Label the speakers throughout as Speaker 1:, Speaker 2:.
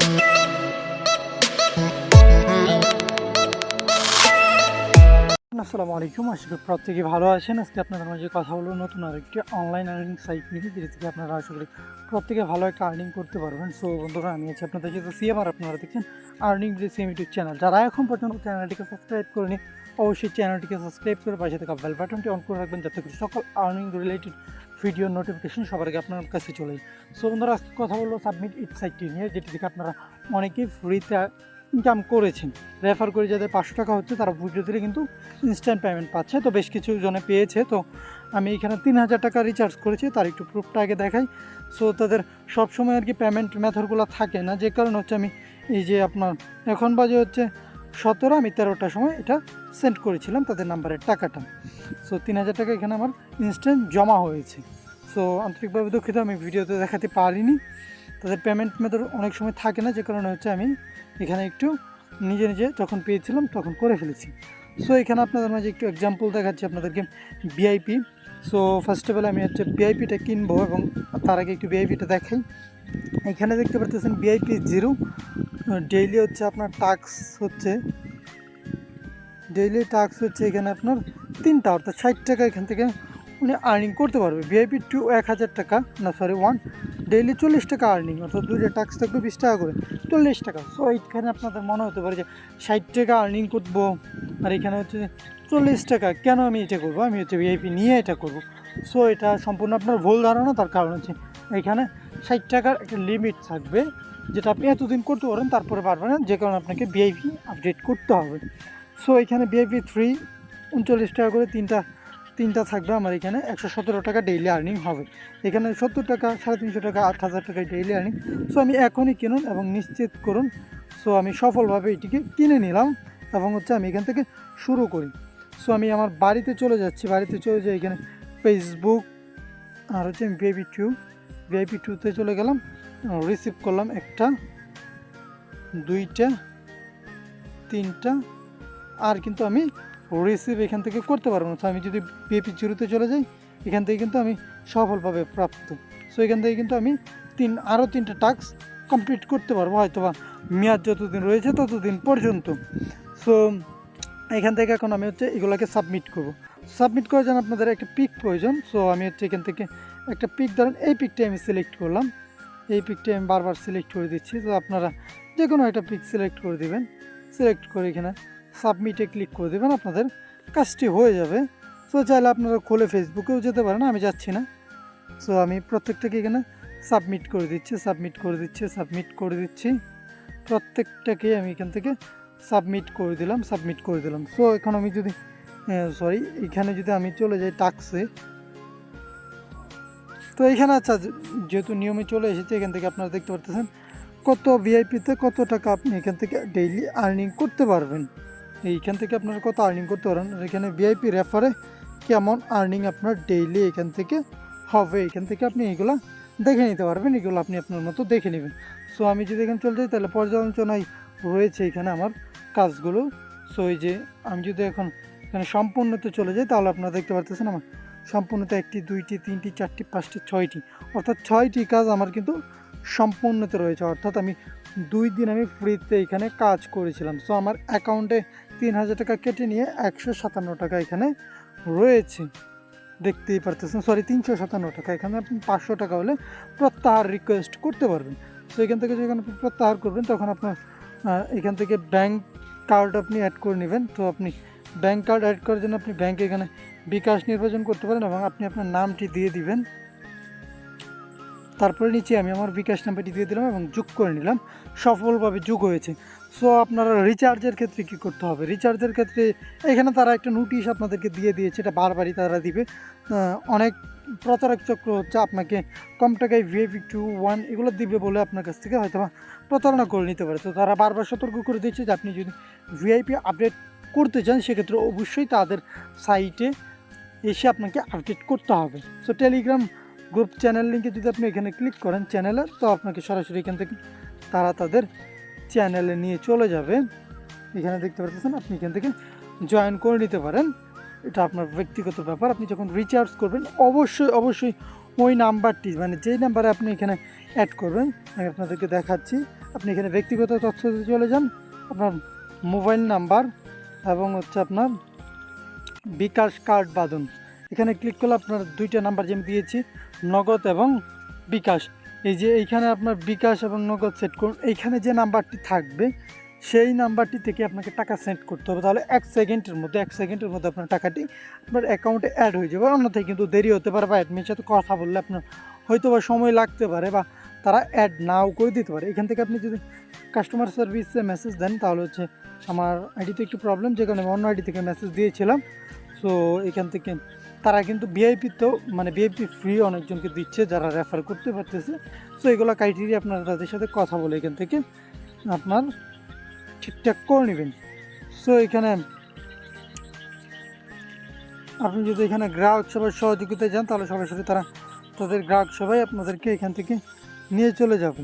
Speaker 1: আসসালামু আলাইকুম, আশা করি প্রত্যেকে ভালো আছেন। আজকে আপনাদের মাঝে কথা বলবো নতুন আরেকটি অনলাইন আর্নিং সাইট নিয়ে, যেটা থেকে আপনারা আশা করি প্রত্যেকে ভালো একটা আর্নিং করতে পারবেন। সো বন্ধুরা, আমি আছি আপনাদের সাথে সিএম, আর আপনারা দেখছেন earning with CM YouTube channel. যারা এখন পর্যন্ত চ্যানেলটিকে সাবস্ক্রাইব করেনি, অবশ্যই চ্যানেলটিকে সাবস্ক্রাইব করে পাশে থাকা বেল বাটনটি অন করে রাখবেন, যাতে করে সকল আর্নিং রিলেটেড ভিডিও নোটিফিকেশন সবার আগে আপনার কাছে চলে যায়। সো বন্ধুরা, আজকে কথা বলবো সাবমিট ইট সাইটটি নিয়ে, যেটি থেকে আপনারা অনেকেই ফ্রিতে ইনকাম করেছেন। রেফার করে যাদের 500 টাকা হচ্ছে, তারা ভিডিও দিলে কিন্তু ইনস্ট্যান্ট পেমেন্ট পাচ্ছে। তো বেশ কিছু জনে পেয়েছে। তো আমি এখানে 3000 টাকা রিচার্জ করেছি, তার একটু প্রুফটা আগে দেখাই। সো তাদের সবসময় আর কি পেমেন্ট মেথডগুলো থাকে না, যে কারণে হচ্ছে আমি এই যে আপনার এখন বাজে হচ্ছে 17, আমি 13টার সময় এটা সেন্ড করেছিলাম তাদের নাম্বারের টাকাটা। সো 3000 টাকা এখানে আমার ইনস্ট্যান্ট জমা হয়েছে। সো আন্তরিকভাবে দুঃখিত, আমি ভিডিওতে দেখাতে পারিনি। তাদের পেমেন্ট মেথড অনেক সময় থাকে না, যে কারণে হচ্ছে আমি এখানে একটু নিজে যখন পেয়েছিলাম তখন করে ফেলেছি। সো এখানে আপনাদের মাঝে একটু এক্সাম্পল দেখাচ্ছি আপনাদেরকে VIP. So first of all আমি হচ্ছে ভিআইপিটা কিনবো, এবং তার আগে একটু ভিআইপিটা দেখাই। এখানে দেখতে পাচ্ছেন ভিআইপি 0, ডেইলি হচ্ছে আপনার টাস্ক হচ্ছে এখানে আপনার 3টা, অর্থাৎ 60 টাকা এখান থেকে উনি আর্নিং করতে পারবে। ভিআইপি 2 1000 টাকা, না সরি 1, ডেইলি 40 টাকা আর্নিং, অর্থাৎ 2টা টাস্ক থাকবে 20 টাকা করে, 40 টাকা। সো এইখানে আপনাদের মনে হতে পারে যে 60 টাকা আর্নিং করবো, আর এখানে হচ্ছে 40 টাকা, কেন আমি এটা করবো, আমি হচ্ছে ভিআইপি নিয়ে এটা করবো। সো এটা সম্পূর্ণ আপনার ভুল ধারণা। তার কারণ হচ্ছে এখানে 60 টাকার একটা লিমিট থাকবে, যেটা আপনি এতদিন করতে পারেন, তারপরে পারবেন না, যে কারণে আপনাকে ভিআইপি আপডেট করতে হবে। সো এখানে ভিআইপি 3 39 টাকা করে, তিনটা থাকবে। আমার এখানে 117 টাকা ডেইলি আর্নিং হবে। এখানে 70 টাকা, 350 টাকা, 8000 টাকায় ডেইলি আর্নিং। সো আমি এখনই কিনুন এবং নিশ্চিত করুন। সো আমি সফলভাবে এটিকে কিনে নিলাম, এবং হচ্ছে আমি এখান থেকে শুরু করি। সো আমি আমার বাড়িতে চলে যাচ্ছি, বাড়িতে চলে যাই এখানে ফেসবুক, আর হচ্ছে আমি ভিআইপি 2তে চলে গেলাম, রিসিভ করলাম 1টা, 2টা, 3টা, আর কিন্তু আমি রিসিভ এখান থেকে করতে পারবো না। তো আমি যদি ভিআইপি 0তে চলে যাই, এখান থেকে কিন্তু আমি সফলভাবে প্রাপ্ত। সো এখান থেকে কিন্তু আমি আরও 3টা টাস্ক কমপ্লিট করতে পারবো, হয়তো বা মেয়াদ যতদিন রয়েছে ততদিন পর্যন্ত। সো এখান থেকে এখন আমি হচ্ছে এগুলোকে সাবমিট করব। সাবমিট করার জন্য আপনাদের একটা পিক প্রয়োজন। সো আমি হচ্ছে এখান থেকে একটা পিক, ধরেন এই পিকটা আমি সিলেক্ট করলাম, এই পিকটা আমি বারবার সিলেক্ট করে দিচ্ছি। তো আপনারা যে কোনো একটা পিক সিলেক্ট করে দেবেন, সিলেক্ট করে এখানে সাবমিটে ক্লিক করে দেবেন, আপনাদের কাজটি হয়ে যাবে। সো চাইলে আপনারা খুলে ফেসবুকেও যেতে পারেন, আমি যাচ্ছি না। সো আমি প্রত্যেকটাকে এখানে সাবমিট করে দিচ্ছি, প্রত্যেকটাকে আমি এখান থেকে সাবমিট করে দিলাম। সো এখন আমি যদি এখানে যদি আমি চলে যাই টাস্কে, তো এখানে আচ্ছা, যেহেতু নিয়মে চলে এসেছে, এখান থেকে আপনারা দেখতে পারতেছেন কত ভিআইপিতে কত টাকা আপনি এখান থেকে ডেইলি আর্নিং করতে পারবেন। এইখান থেকে আপনারা কত আর্নিং করতে পারেন, এখানে ভিআইপি রেফারে কেমন আর্নিং আপনার ডেইলি এখান থেকে হবে, এখান থেকে আপনি এগুলো দেখে নিতে পারবেন, এগুলো আপনি আপনার মতো দেখে নেবেন। সো আমি যদি এখানে চলে যাই, তাহলে পর্যালোচনায় রয়েছে এখানে আমার কাজগুলো। সো এই যে আমি যদি এখন এখানে সম্পূর্ণতে চলে যাই, তাহলে আপনারা দেখতে পারতেছেন আমার সম্পূর্ণতে 1টি, 2টি, 3টি, 4টি, 5টি, 6টি, অর্থাৎ 6টি কাজ আমার কিন্তু সম্পূর্ণতে রয়েছে। অর্থাৎ আমি 2 দিন আমি ফ্রিতে এখানে কাজ করেছিলাম। সো আমার অ্যাকাউন্টে 3000 টাকা কেটে নিয়ে 157 টাকা এখানে রয়েছে, দেখতেই পারতেছেন। 357 টাকা। এখানে আপনি 500 টাকা হলে প্রত্যাহার রিকোয়েস্ট করতে পারবেন। সো এখান থেকে যখন আপনি প্রত্যাহার করবেন, তখন আপনার এখান থেকে ব্যাংক কার্ড আপনি অ্যাড করে নেবেন। তো আপনি ব্যাংক কার্ড অ্যাড করার জন্য আপনি ব্যাংকে এখানে বিকাশ নির্বাচন করতে পারেন, এবং আপনি আপনার নামটি দিয়ে দিবেন। তারপরে নিচে আমি আমার বিকাশ নাম্বারটি দিয়ে দিলাম এবং যোগ করে নিলাম, সফলভাবে যোগ হয়েছে। সো আপনারা রিচার্জের ক্ষেত্রে কী করতে হবে, রিচার্জের ক্ষেত্রে এখানে তারা একটা নোটিশ আপনাদেরকে দিয়ে দিয়েছে, এটা বারবারই তারা দিবে। অনেক প্রতারক চক্র হচ্ছে আপনাকে কম টাকায় ভিআইপি 2, 1 এগুলো দিবে বলে আপনার কাছ থেকে হয়তো প্রতারণা করে নিতে পারে। তো তারা বারবার সতর্ক করে দিচ্ছে যে আপনি যদি ভিআইপি আপডেট করতে চান, সেক্ষেত্রে অবশ্যই তাদের সাইটে এসে আপনাকে আপডেট করতে হবে। সো টেলিগ্রাম গ্রুপ চ্যানেল লিঙ্কে যদি আপনি এখানে ক্লিক করেন চ্যানেলে, তো আপনাকে সরাসরি এখান থেকে তারা তাদের চ্যানেলে নিয়ে চলে যাবে। এখানে দেখতে পাচ্ছেন, আপনি এখান থেকে জয়েন করে নিতে পারেন, এটা আপনার ব্যক্তিগত ব্যাপার। আপনি যখন রিচার্জ করবেন, অবশ্যই ওই নাম্বারটি, মানে যেই নাম্বারে আপনি এখানে অ্যাড করবেন, আমি আপনাদেরকে দেখাচ্ছি, আপনি এখানে ব্যক্তিগত তথ্যতে চলে যান, আপনার মোবাইল নাম্বার এবং হচ্ছে আপনার বিকাশ কার্ড বাঁধুন। এখানে ক্লিক করলে আপনার দুইটা নাম্বার যে আমি দিয়েছি, নগদ এবং বিকাশ, এই যে এইখানে আপনার বিকাশ এবং নগদ সেট করুন। এইখানে যে নাম্বারটি থাকবে সেই নাম্বারটি থেকে আপনাকে টাকা সেন্ড করতে হবে। তাহলে 1 সেকেন্ডের মধ্যে আপনার টাকাটি আপনার অ্যাকাউন্টে অ্যাড হয়ে যাবে। অন্যথায় কিন্তু দেরি হতে পারে, বা অ্যাডমিনের সাথে কথা বললে আপনার হয়তো বা সময় লাগতে পারে, বা তারা অ্যাড নাও করে দিতে পারে। এখান থেকে আপনি যদি কাস্টমার সার্ভিসে মেসেজ দেন তাহলে হচ্ছে আমার আইডিতে একটু প্রবলেম, যে কারণে আমি অন্য আইডি থেকে মেসেজ দিয়েছিলাম। সো এখান থেকে তারা কিন্তু ভিআইপিতেও মানে ভিআইপি ফ্রি অনেকজনকে দিচ্ছে যারা রেফার করতে পারতেছে। সো এগুলো ক্রাইটেরিয়া আপনারা তাদের সাথে কথা বলে এখান থেকে আপনার ঠিকঠাক করে নেবেন। সো এখানে আপনি যদি এখানে গ্রাহক সভার সহযোগিতায় যান তাহলে সরাসরি তাদের গ্রাহক সভায় আপনাদেরকে এখান থেকে নিয়ে চলে যাবে।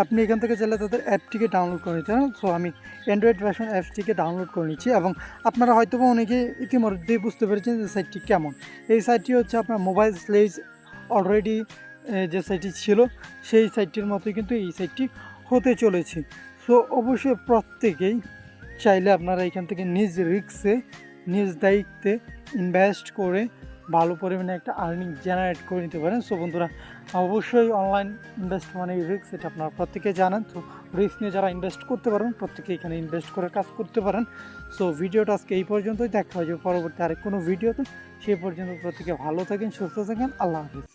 Speaker 1: আপনি এখান থেকে চাইলে তাদের অ্যাপটিকে ডাউনলোড করে নিতে পারেন। সো আমি অ্যান্ড্রয়েড ভার্সন অ্যাপটিকে ডাউনলোড করে নিচ্ছি, এবং আপনারা হয়তো বা অনেকে ইতিমধ্যেই বুঝতে পেরেছেন যে সাইটটি কেমন। এই সাইটটি হচ্ছে আপনার মোবাইল স্লেজ অলরেডি যে সাইটটি ছিল সেই সাইটটির মতোই কিন্তু এই সাইটটি হতে চলেছে। সো অবশ্যই প্রত্যেকেই চাইলে আপনারা এখান থেকে নিজ রিস্কে নিজ দায়িত্বে ইনভেস্ট করে ভালো পরিমাণে একটা আর্নিং জেনারেট করে নিতে পারেন। সো বন্ধুরা, অবশ্যই অনলাইন ইনভেস্ট মানে রিস্ক, এটা আপনারা প্রত্যেকে জানেন। তো রিস্ক নিয়ে যারা ইনভেস্ট করতে পারবেন প্রত্যেকে এখানে ইনভেস্ট করে কাজ করতে পারেন। সো ভিডিওটা আজকে এই পর্যন্তই, দেখা হয়ে যাবে পরবর্তী আরেক কোনো ভিডিওতে। সেই পর্যন্ত প্রত্যেকে ভালো থাকেন, সুস্থ থাকেন। আল্লাহ হাফিজ।